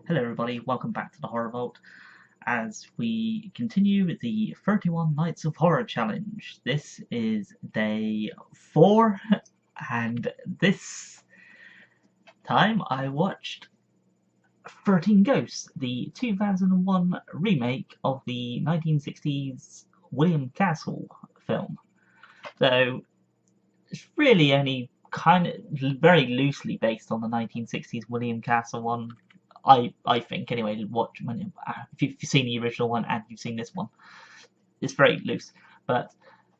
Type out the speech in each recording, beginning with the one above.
Hello everybody, welcome back to the Horror Vault as we continue with the 31 Nights of Horror Challenge. This is day 4 and this time I watched 13 Ghosts, the 2001 remake of the 1960s William Castle film. So it's really only kind of very loosely based on the 1960s William Castle one. I think anyway. If you've seen the original one and you've seen this one, it's very loose. But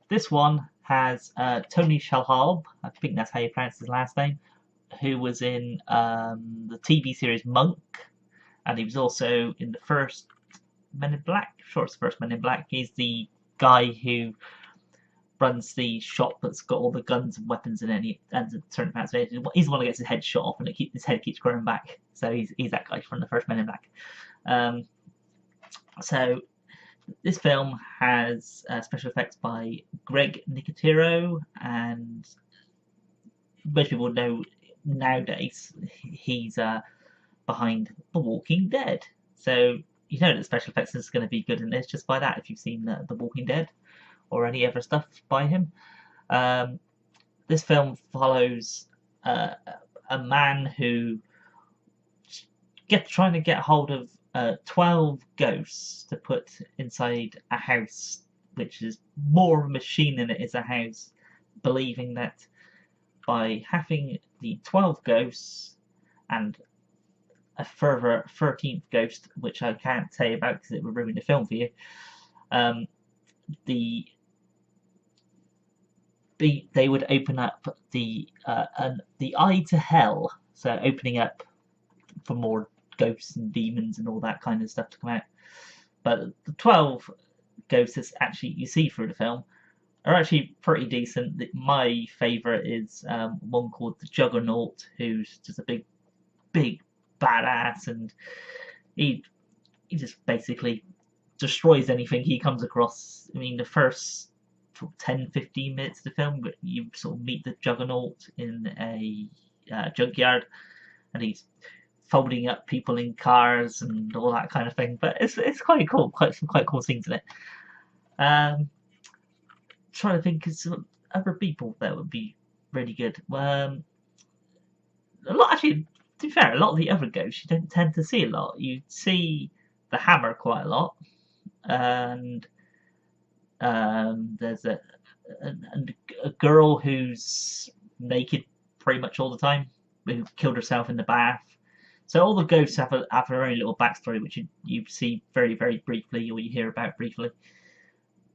this one has Tony Shalhoub, I think that's how you pronounce his last name, who was in the TV series Monk, and he was also in the first Men in Black. Sure, it's the first Men in Black. He's the guy who runs the shop that's got all the guns and weapons in it, and he ends up turning out. He's the one who gets his head shot off, and his head keeps growing back. So he's that guy from the first Men in Black. So this film has special effects by Greg Nicotero, and most people know nowadays he's behind The Walking Dead. So you know that special effects is going to be good in this just by that if you've seen The Walking Dead or any other stuff by him. This film follows a man who trying to get hold of 12 ghosts to put inside a house, which is more of a machine than it is a house, believing that by having the 12 ghosts and a further 13th ghost, which I can't say about because it would ruin the film for you, they would open up the eye to hell, so opening up for more ghosts and demons and all that kind of stuff to come out. But the 12 ghosts that actually you see through the film are actually pretty decent. My favourite is one called the Juggernaut, who's just a big badass, and he just basically destroys anything he comes across. I mean, the first 10-15 minutes of the film, but you sort of meet the Juggernaut in a junkyard, and he's folding up people in cars and all that kind of thing. But it's quite cool, some quite cool scenes in it. Trying to think of some other people that would be really good. A lot, actually, to be fair, a lot of the other ghosts you don't tend to see a lot. You see the Hammer quite a lot, and there's a girl who's naked pretty much all the time, who killed herself in the bath. So all the ghosts have their own little backstory, which you see very, very briefly, or you hear about briefly.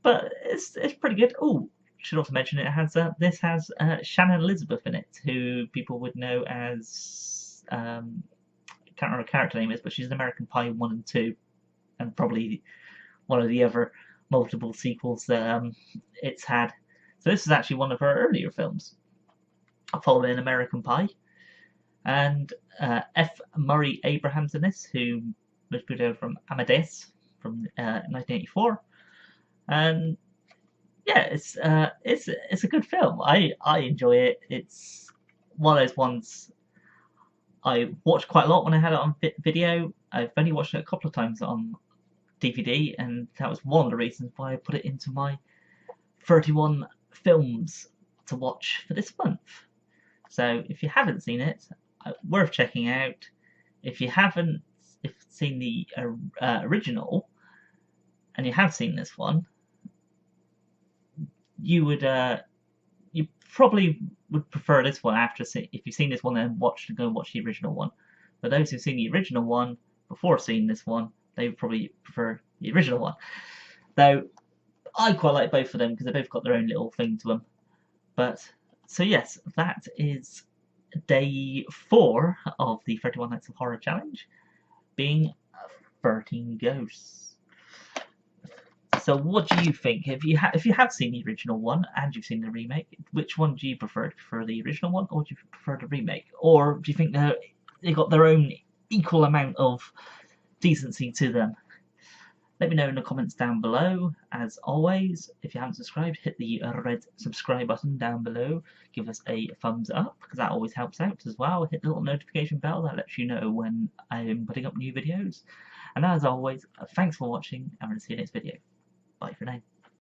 But it's pretty good. Oh, should also mention this has Shannon Elizabeth in it, who people would know as I can't remember what her character name is, but she's in American Pie 1 and 2, and probably one of the other multiple sequels that it's had. So this is actually one of her earlier films, following American Pie. And F. Murray Abrahams in this, who was put over from Amadeus from 1984. And yeah, it's a good film. I enjoy it. It's one of those ones I watched quite a lot when I had it on video. I've only watched it a couple of times on DVD, and that was one of the reasons why I put it into my 31 films to watch for this month. So if you haven't seen it, worth checking out. If you haven't seen the original, and you have seen this one, you probably would prefer this one if you've seen this one and go and watch the original one. For those who've seen the original one before seeing this one, they would probably prefer the original one. Though I quite like both of them because they both got their own little thing to them. But so yes, that is day 4 of the 31 Nights of Horror Challenge, being 13 Ghosts. So what do you think? If you have seen the original one and you've seen the remake, which one do you prefer? Do you prefer the original one, or do you prefer the remake? Or do you think they got their own equal amount of decency to them? Let me know in the comments down below. As always, if you haven't subscribed, hit the red subscribe button down below. Give us a thumbs up, because that always helps out as well. Hit the little notification bell, that lets you know when I'm putting up new videos. And as always, thanks for watching, and I'll see you next video. Bye for now.